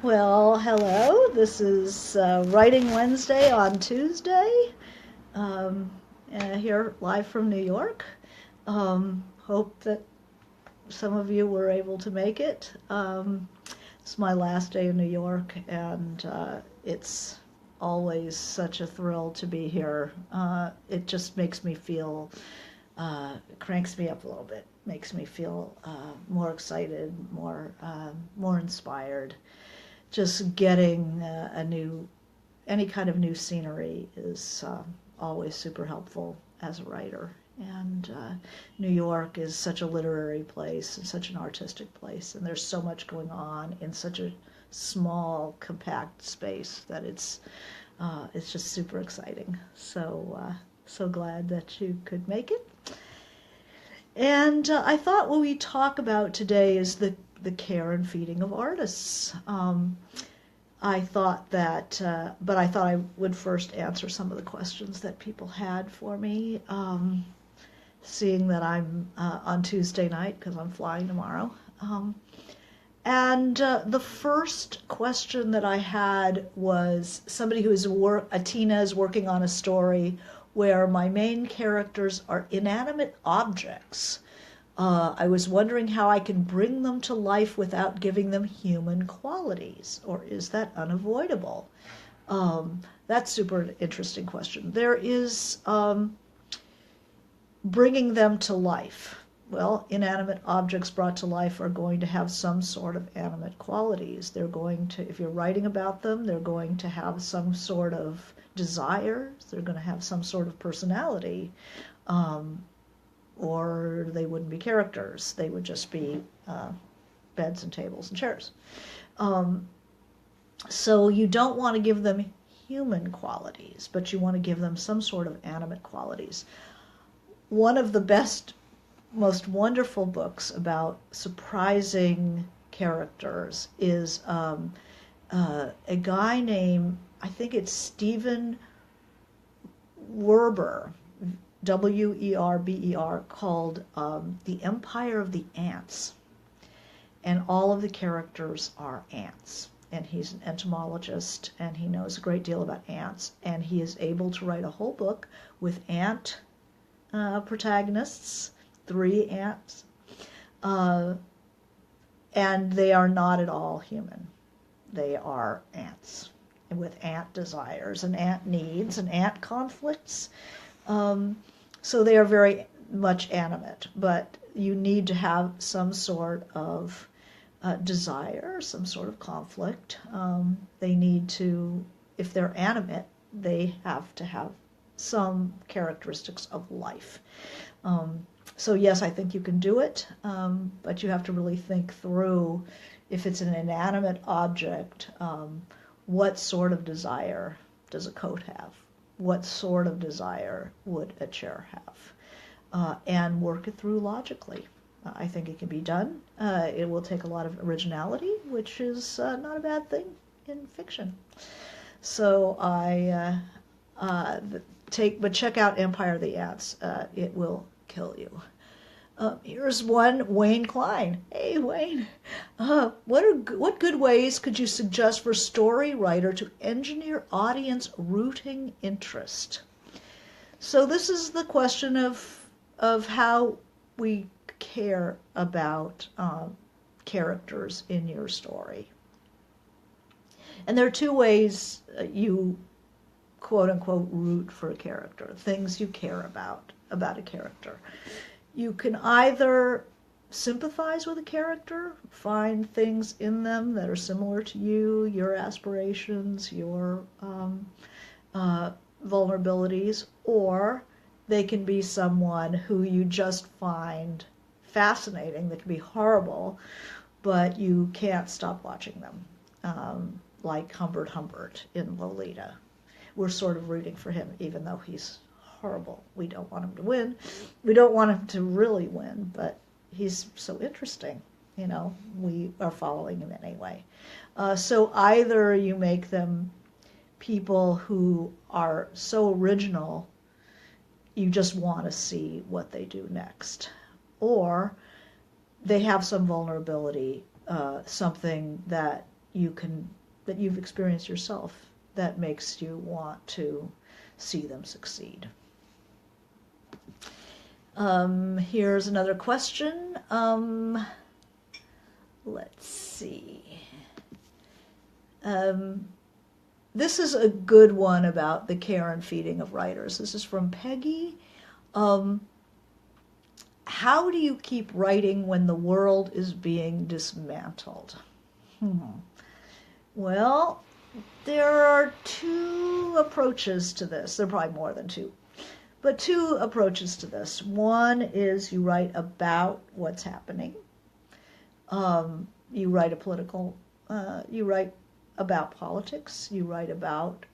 Well, hello. This is Writing Wednesday on Tuesday. Um, here live from New York. Hope that some of you were able to make it. It's my last day in New York, and it's always such a thrill to be here. It just makes me feel, cranks me up a little bit, makes me feel more excited, more inspired. Just getting any kind of new scenery is always super helpful as a writer. And New York is such a literary place and such an artistic place, and there's so much going on in such a small, compact space that it's just super exciting. So glad that you could make it. And I thought what we talk about today is the care and feeding of artists. I thought that, but I thought I would first answer some of the questions that people had for me, seeing that I'm on Tuesday night because I'm flying tomorrow. And the first question that I had was somebody Tina is working on a story where my main characters are inanimate objects. I was wondering how I can bring them to life without giving them human qualities, or is that unavoidable? That's super interesting question. There is bringing them to life. Well, inanimate objects brought to life are going to have some sort of animate qualities. They're going to, if you're writing about them, they're going to have some sort of desires. They're going to have some sort of personality. Or they wouldn't be characters. They would just be beds and tables and chairs. So you don't want to give them human qualities, but you want to give them some sort of animate qualities. One of the best, most wonderful books about surprising characters is a guy named, I think it's Stephen Werber, Werber, called The Empire of the Ants. And all of the characters are ants. And he's an entomologist, and he knows a great deal about ants. And he is able to write a whole book with ant protagonists, 3 ants. And they are not at all human. They are ants, and with ant desires and ant needs and ant conflicts. So they are very much animate, but you need to have some sort of desire, some sort of conflict. They need to, if they're animate, they have to have some characteristics of life. So yes, I think you can do it, but you have to really think through, if it's an inanimate object, what sort of desire does a coat have? What sort of desire would a chair have? And work it through logically. I think it can be done. It will take a lot of originality, which is not a bad thing in fiction. So but check out Empire of the Ants. It will kill you. Here's one, Wayne Cline. Hey, Wayne. What good ways could you suggest for a story writer to engineer audience rooting interest? So this is the question of how we care about characters in your story. And there are 2 ways you quote-unquote root for a character, things you care about a character. You can either sympathize with a character, find things in them that are similar to you, your aspirations, your vulnerabilities, or they can be someone who you just find fascinating. They can be horrible, but you can't stop watching them, like Humbert in Lolita. We're sort of rooting for him, even though he's horrible. We don't want him to win. We don't want him to really win, but he's so interesting. We are following him anyway. So either you make them people who are so original, you just want to see what they do next. Or they have some vulnerability, something that that you've experienced yourself that makes you want to see them succeed. Here's another question. Let's see. This is a good one about the care and feeding of writers. This is from Peggy. How do you keep writing when the world is being dismantled? Well, there are two approaches to this. There are probably more than two. But two approaches to this. One is you write about what's happening. You write about politics. You write about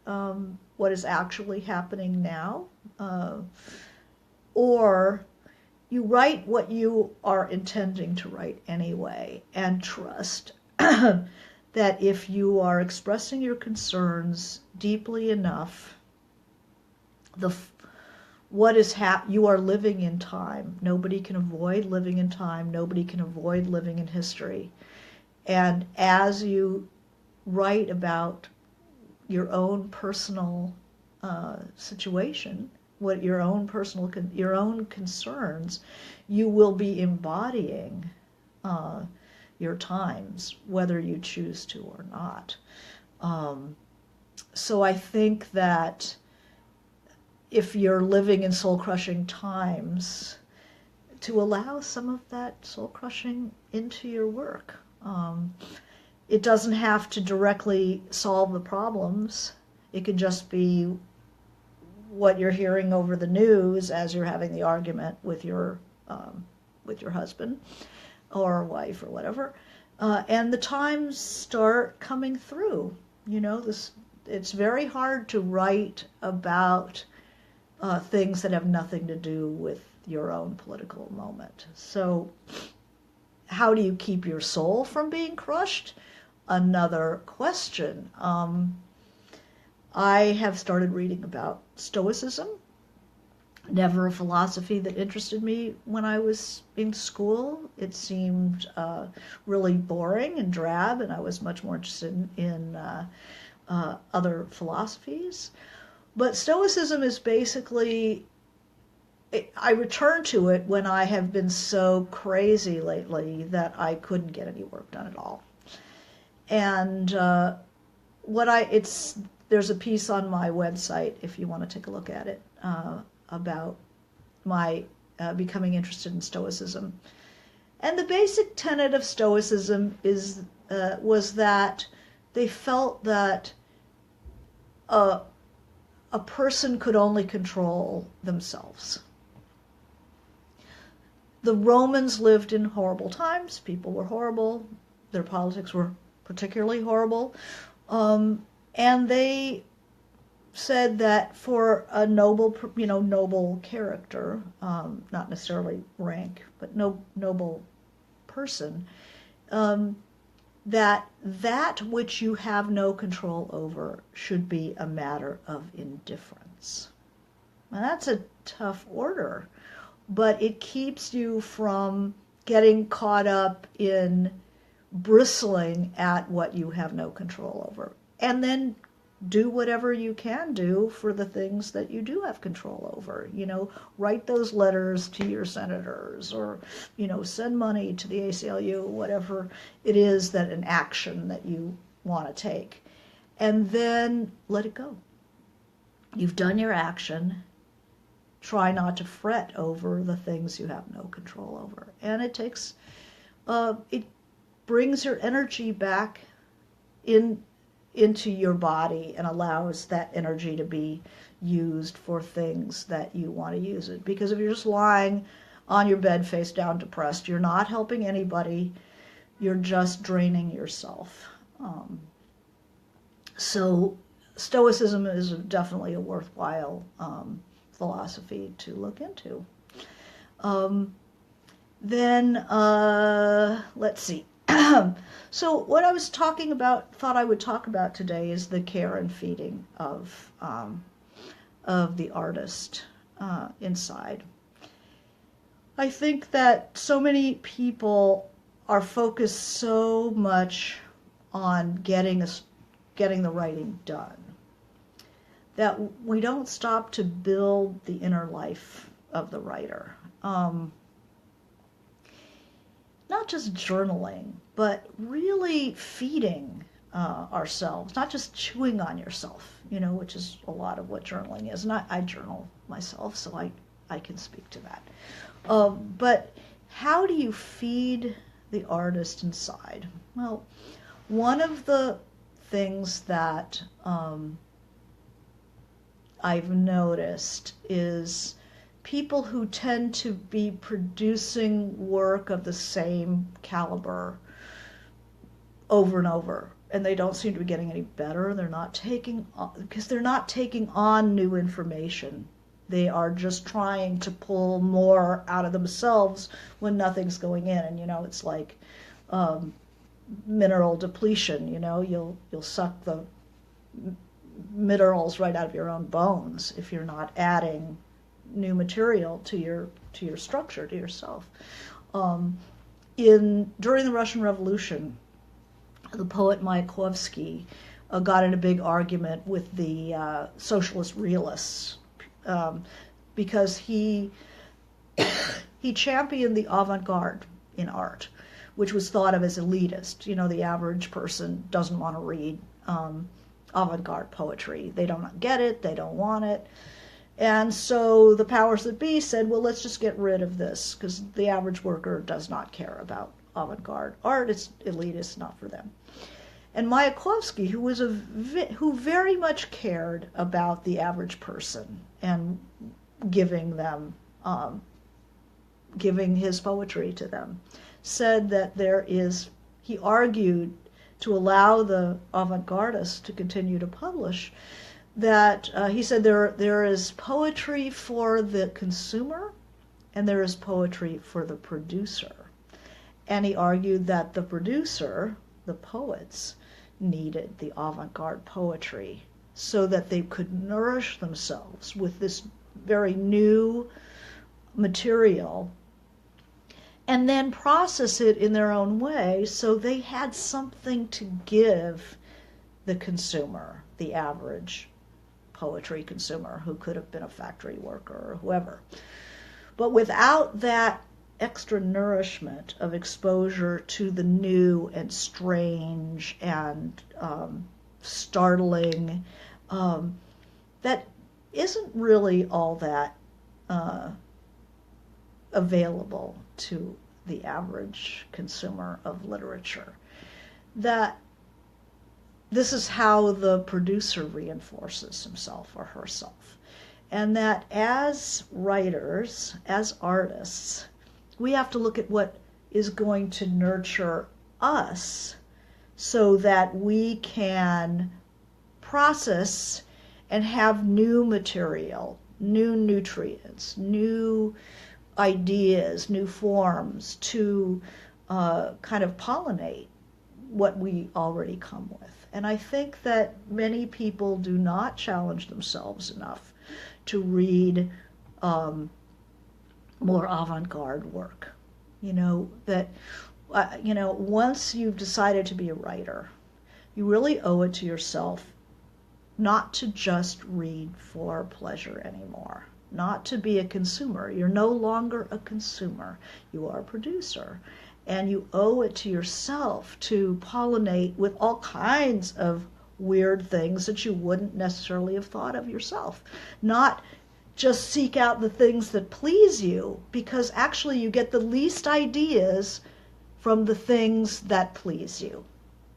what is actually happening now. Or you write what you are intending to write anyway, and trust that if you are expressing your concerns deeply enough, you are living in time. Nobody can avoid living in time. Nobody can avoid living in history. And as you write about your own personal situation, what your own concerns, you will be embodying your times, whether you choose to or not. So I think that if you're living in soul-crushing times, to allow some of that soul-crushing into your work. It doesn't have to directly solve the problems. It could just be what you're hearing over the news as you're having the argument with your husband or wife or whatever, and the times start coming through. It's very hard to write about things that have nothing to do with your own political moment. So how do you keep your soul from being crushed? Another question. I have started reading about Stoicism. Never a philosophy that interested me when I was in school. It seemed really boring and drab, and I was much more interested in other philosophies. But Stoicism is basically, I return to it when I have been so crazy lately that I couldn't get any work done at all. And there's a piece on my website, if you want to take a look at it, about my becoming interested in Stoicism. And the basic tenet of Stoicism was that they felt that a person could only control themselves. The Romans lived in horrible times. People were horrible. Their politics were particularly horrible. And they said that for a noble character, not necessarily rank, but noble person, that which you have no control over should be a matter of indifference. Now that's a tough order, but it keeps you from getting caught up in bristling at what you have no control over. And then do whatever you can do for the things that you do have control over. Write those letters to your senators, or, send money to the ACLU, whatever it is that an action that you want to take. And then let it go. You've done your action. Try not to fret over the things you have no control over. And it brings your energy back into your body and allows that energy to be used for things that you want to use it. Because if you're just lying on your bed face down depressed, you're not helping anybody. You're just draining yourself. So Stoicism is definitely a worthwhile philosophy to look into. Let's see. So what I was thought I would talk about today is the care and feeding of the artist inside. I think that so many people are focused so much on getting the writing done. That we don't stop to build the inner life of the writer. Not just journaling, but really feeding ourselves, not just chewing on yourself, which is a lot of what journaling is. And I journal myself, so I can speak to that. But how do you feed the artist inside? Well, one of the things that I've noticed is people who tend to be producing work of the same caliber over and over, and they don't seem to be getting any better. They're not taking on new information. They are just trying to pull more out of themselves when nothing's going in. And it's like mineral depletion. You'll suck the minerals right out of your own bones if you're not adding new material to your structure, to yourself. During the Russian Revolution, the poet Mayakovsky got in a big argument with the socialist realists because he championed the avant-garde in art, which was thought of as elitist. The average person doesn't want to read avant-garde poetry. They don't get it, they don't want it. And so the powers that be said, well, let's just get rid of this, because the average worker does not care about avant-garde art. It's elitist, not for them. And Mayakovsky, who very much cared about the average person and giving his poetry to them, said that he argued to allow the avant-gardists to continue to publish, that he said there is poetry for the consumer and there is poetry for the producer. And he argued that the producer, the poets, needed the avant-garde poetry so that they could nourish themselves with this very new material and then process it in their own way so they had something to give the consumer, the average poetry consumer, who could have been a factory worker or whoever. But without that extra nourishment of exposure to the new and strange and startling, that isn't really all that available to the average consumer of literature. That this is how the producer reinforces himself or herself. And that as writers, as artists, we have to look at what is going to nurture us so that we can process and have new material, new nutrients, new ideas, new forms to kind of pollinate what we already come with. And I think that many people do not challenge themselves enough to read more avant-garde work. Once you've decided to be a writer, you really owe it to yourself not to just read for pleasure anymore, not to be a consumer. You're no longer a consumer. You are a producer. And you owe it to yourself to pollinate with all kinds of weird things that you wouldn't necessarily have thought of yourself. Not just seek out the things that please you, because actually you get the least ideas from the things that please you,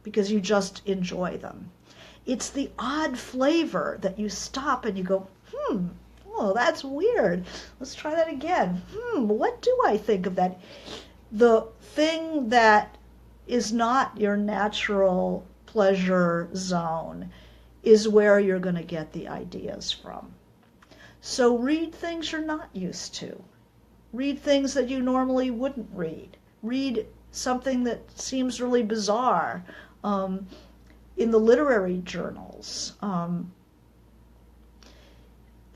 because you just enjoy them. It's the odd flavor that you stop and you go, oh, that's weird. Let's try that again. What do I think of that? The thing that is not your natural pleasure zone is where you're going to get the ideas from. So read things you're not used to. Read things that you normally wouldn't read. Read something that seems really bizarre. In the literary journals,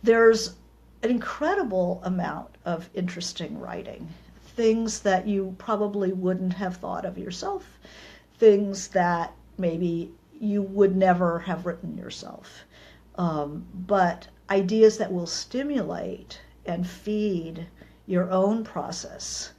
there's an incredible amount of interesting writing. Things that you probably wouldn't have thought of yourself, things that maybe you would never have written yourself. But ideas that will stimulate and feed your own process.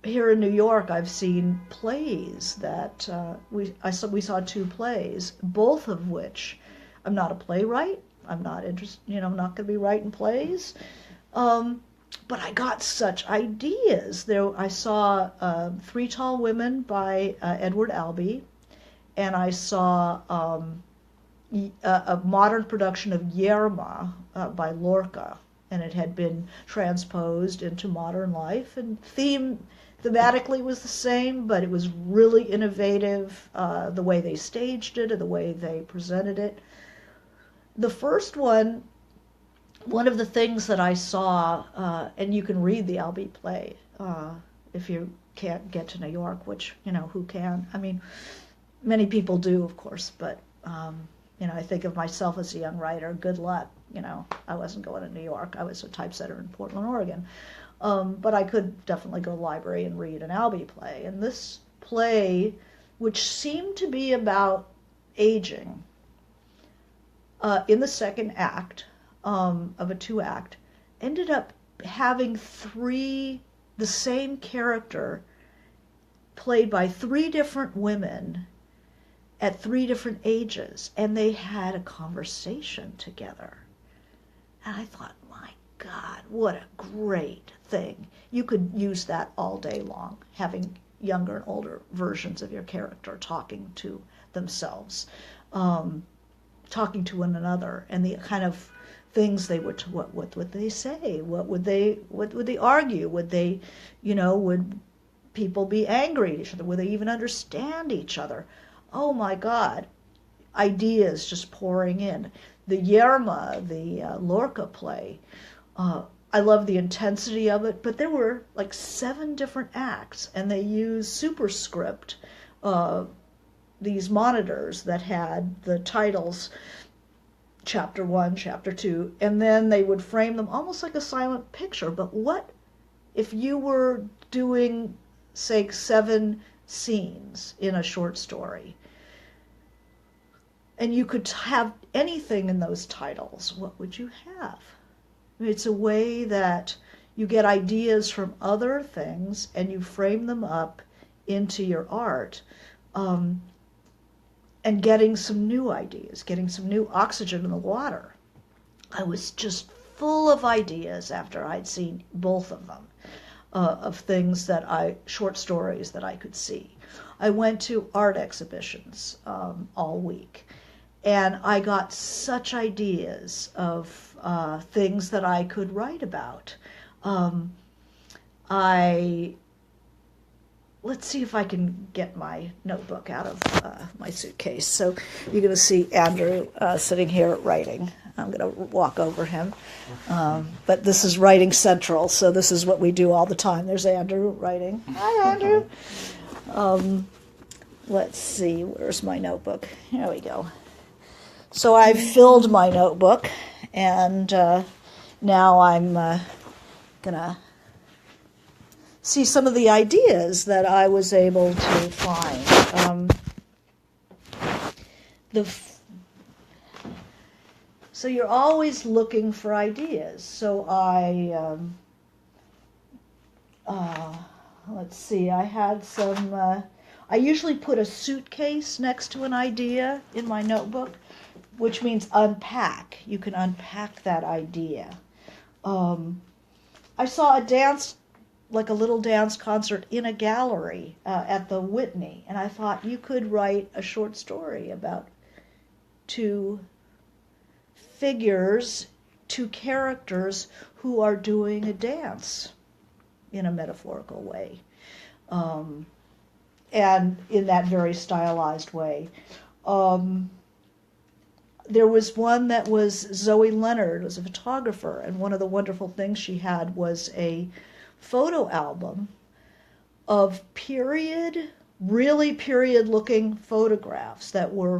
Here in New York, I've seen plays that we saw two plays, both of which I'm not a playwright. I'm not interested, I'm not going to be writing plays. But I got such ideas. I saw Three Tall Women by Edward Albee, and I saw a modern production of Yerma by Lorca, and it had been transposed into modern life, and thematically was the same, but it was really innovative, the way they staged it and the way they presented it. The first one of the things that I saw, and you can read the Albee play if you can't get to New York, which, who can? I mean, many people do, of course, but, I think of myself as a young writer, good luck. I wasn't going to New York. I was a typesetter in Portland, Oregon. But I could definitely go to the library and read an Albee play. And this play, which seemed to be about aging, in the second act of a two-act, ended up having the same character played by three different women at three different ages, and they had a conversation together. And I thought, my God, what a great thing. You could use that all day long, having younger and older versions of your character talking to themselves, talking to one another, and the kind of things they would, what would they say? What would they argue? Would they, would people be angry at each other? Would they even understand each other? Oh my God, ideas just pouring in. The Yerma, the Lorca play, I love the intensity of it, but there were like 7 different acts, and they used Superscript, these monitors that had the titles, Chapter 1, Chapter 2, and then they would frame them almost like a silent picture. But what if you were doing, say, 7 scenes in a short story, and you could have anything in those titles? What would you have? I mean, it's a way that you get ideas from other things and you frame them up into your art, and getting some new ideas, getting some new oxygen in the water. I was just full of ideas after I'd seen both of them, of things short stories that I could see. I went to art exhibitions all week, and I got such ideas of things that I could write about. Let's see if I can get my notebook out of my suitcase. So you're going to see Andrew sitting here writing. I'm going to walk over him. But this is Writing Central, so this is what we do all the time. There's Andrew writing. Hi, Andrew. Let's see, where's my notebook? Here we go. So I've filled my notebook, and now I'm going to see some of the ideas that I was able to find. So you're always looking for ideas. So let's see, I had some, I usually put a suitcase next to an idea in my notebook, which means unpack. You can unpack that idea. I saw a dance, like a little dance concert in a gallery at the Whitney, and I thought you could write a short story about 2 figures, 2 characters who are doing a dance in a metaphorical way, and in that very stylized way. There was one that was Zoe Leonard, was a photographer, and one of the wonderful things she had was a photo album of really period-looking photographs that were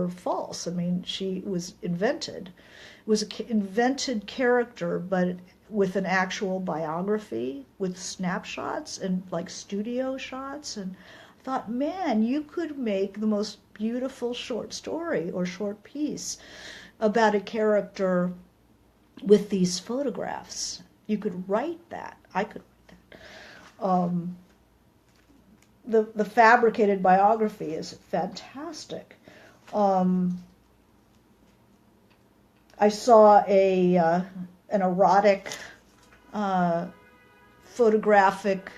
false. I mean, she was invented. It was an invented character, but with an actual biography with snapshots and like studio shots, and I thought, man, you could make the most beautiful short story or short piece about a character with these photographs. You could write that. I could write that. The fabricated biography is fantastic. I saw an erotic photographic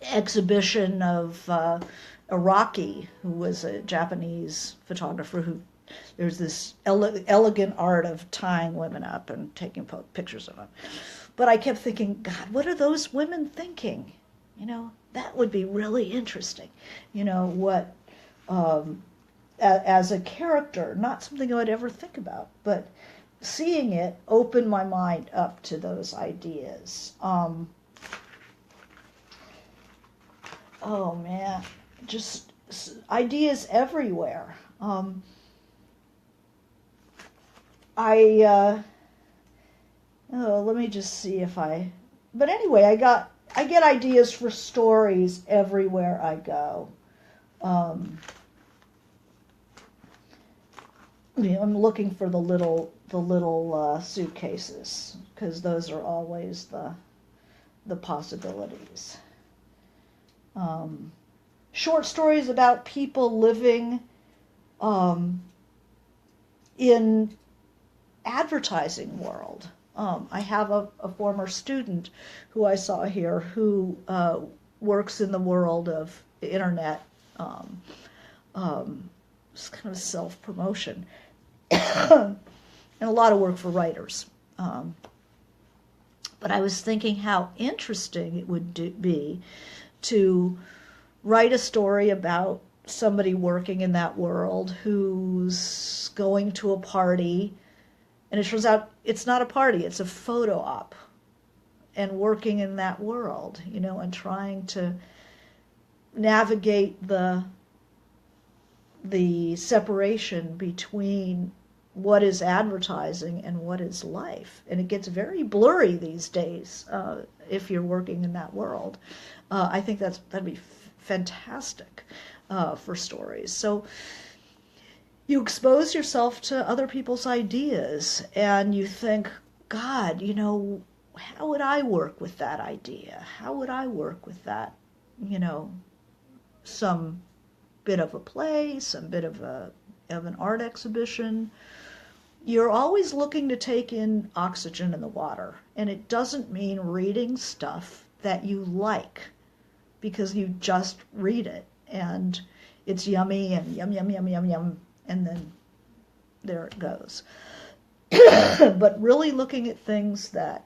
exhibition of Iraqi, who was a Japanese photographer who there's this elegant art of tying women up and taking pictures of them. But I kept thinking, God, what are those women thinking? That would be really interesting. What as a character, not something I would ever think about, but seeing it opened my mind up to those ideas. Oh man, just ideas everywhere. Let me just see if but anyway, I get ideas for stories everywhere I go. I'm looking for the little suitcases, because those are always the possibilities. Short stories about people living in advertising world. I have a former student who I saw here who works in the world of the internet, it's kind of self-promotion, and a lot of work for writers. But I was thinking how interesting it would be to write a story about somebody working in that world who's going to a party, and it turns out it's not a party, it's a photo op, and working in that world, and trying to navigate the separation between what is advertising and what is life. And it gets very blurry these days if you're working in that world. I think that'd be fantastic for stories. So you expose yourself to other people's ideas, and you think, God, how would I work with that idea? How would I work with that, some bit of a play, some bit of an art exhibition. You're always looking to take in oxygen in the water, and it doesn't mean reading stuff that you like because you just read it and it's yummy and yum, yum, yum, yum, yum, and then there it goes. But really looking at things that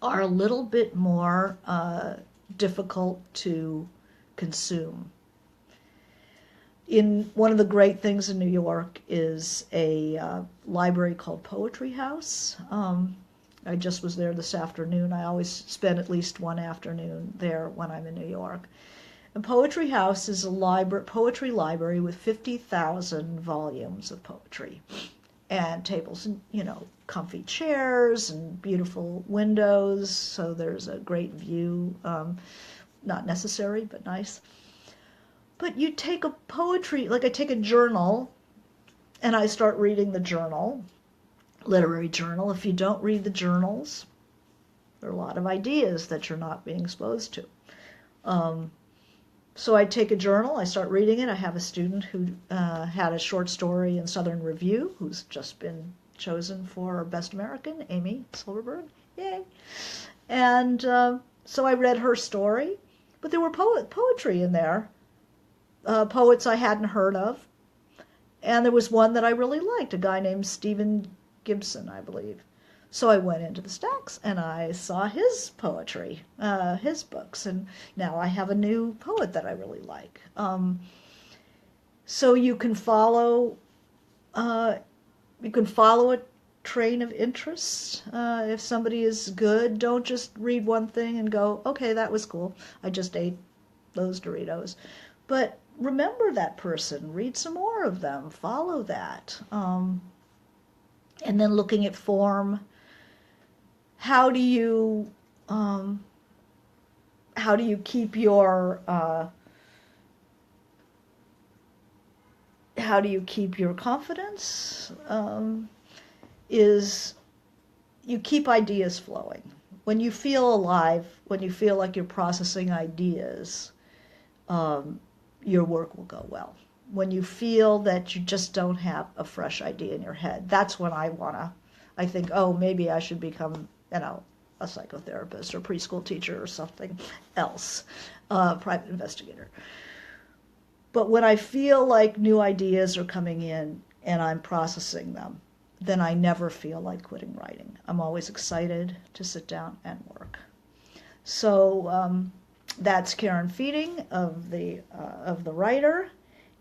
are a little bit more difficult to consume. One of the great things in New York is a library called Poetry House. I just was there this afternoon. I always spend at least one afternoon there when I'm in New York. And Poetry House is a poetry library with 50,000 volumes of poetry, and tables and, comfy chairs and beautiful windows, so there's a great view, not necessary, but nice. But you take a poetry, like I take a journal, and I start reading the journal, literary journal. If you don't read the journals, there are a lot of ideas that you're not being exposed to. So I take a journal, I start reading it. I have a student who had a short story in Southern Review, who's just been chosen for Best American, Amy Silverberg. Yay! And so I read her story, but there were poetry in there, poets I hadn't heard of. And there was one that I really liked, a guy named Stephen Gibson, I believe. So I went into the stacks and I saw his poetry, his books, and now I have a new poet that I really like. So you can follow a train of interests. If somebody is good, don't just read one thing and go, okay, that was cool. I just ate those Doritos. But remember that person. Read some more of them. Follow that. And then looking at form, how do you keep your confidence? Is you keep ideas flowing. When you feel alive, when you feel like you're processing ideas, your work will go well. When you feel that you just don't have a fresh idea in your head, that's when I think, oh, maybe I should become, a psychotherapist or preschool teacher or something else, private investigator. But when I feel like new ideas are coming in and I'm processing them, then I never feel like quitting writing. I'm always excited to sit down and work. So that's Karen Feeding of the writer.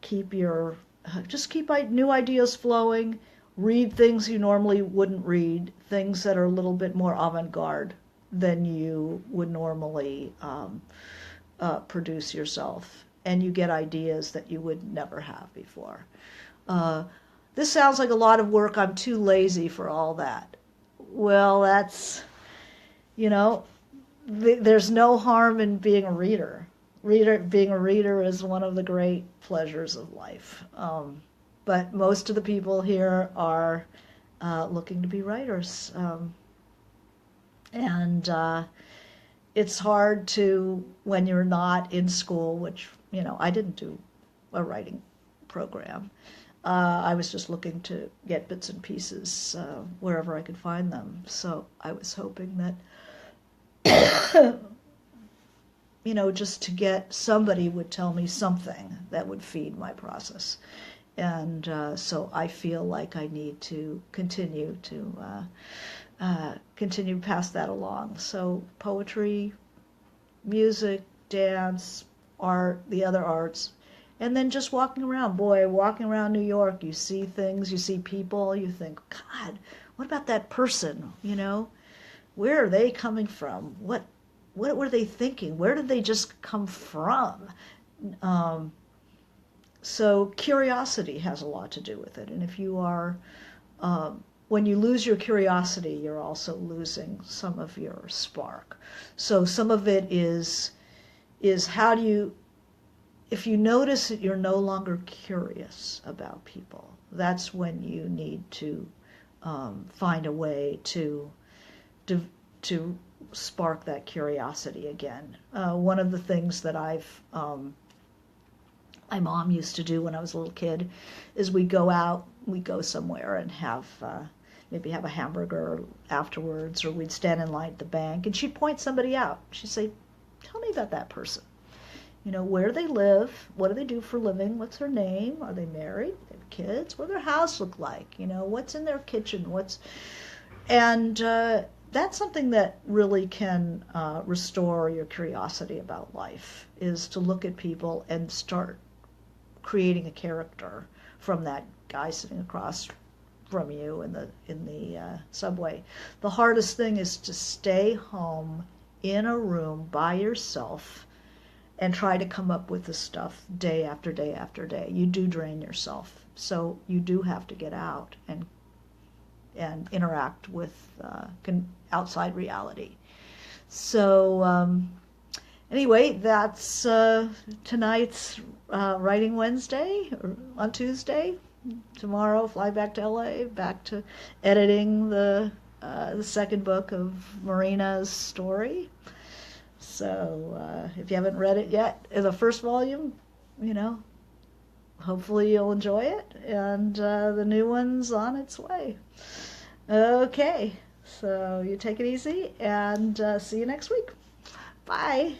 Keep new ideas flowing. Read things you normally wouldn't read, things that are a little bit more avant-garde than you would normally produce yourself, and you get ideas that you would never have before. This sounds like a lot of work. I'm too lazy for all that. Well, that's, there's no harm in being a reader. Being a reader is one of the great pleasures of life. But most of the people here are looking to be writers. And it's hard to, when you're not in school, which, I didn't do a writing program. I was just looking to get bits and pieces wherever I could find them. So I was hoping that, just to get somebody would tell me something that would feed my process. And so I feel like I need to continue to pass that along. So poetry, music, dance, art, the other arts, and then just walking around. Boy, walking around New York, you see things, you see people, you think, God, what about that person? Where are they coming from? What were they thinking? Where did they just come from? So curiosity has a lot to do with it. And if you are, when you lose your curiosity, you're also losing some of your spark. So some of it is how do you, if you notice that you're no longer curious about people, that's when you need to find a way to spark that curiosity again. One of the things that my mom used to do when I was a little kid is we'd go somewhere and maybe have a hamburger afterwards, or we'd stand in line at the bank and she'd point somebody out. She'd say, tell me about that person. Where do they live? What do they do for a living? What's their name? Are they married? Do they have kids? What does their house look like? What's in their kitchen? And that's something that really can restore your curiosity about life, is to look at people and start creating a character from that guy sitting across from you in the subway. The hardest thing is to stay home in a room by yourself and try to come up with the stuff day after day after day. You do drain yourself, so you do have to get out and interact with outside reality. So anyway, that's tonight's Writing Wednesday on Tuesday. Tomorrow, fly back to LA, back to editing the second book of Marina's story. So if you haven't read it yet, the first volume, hopefully you'll enjoy it, and the new one's on its way. Okay, so you take it easy, and see you next week. Bye.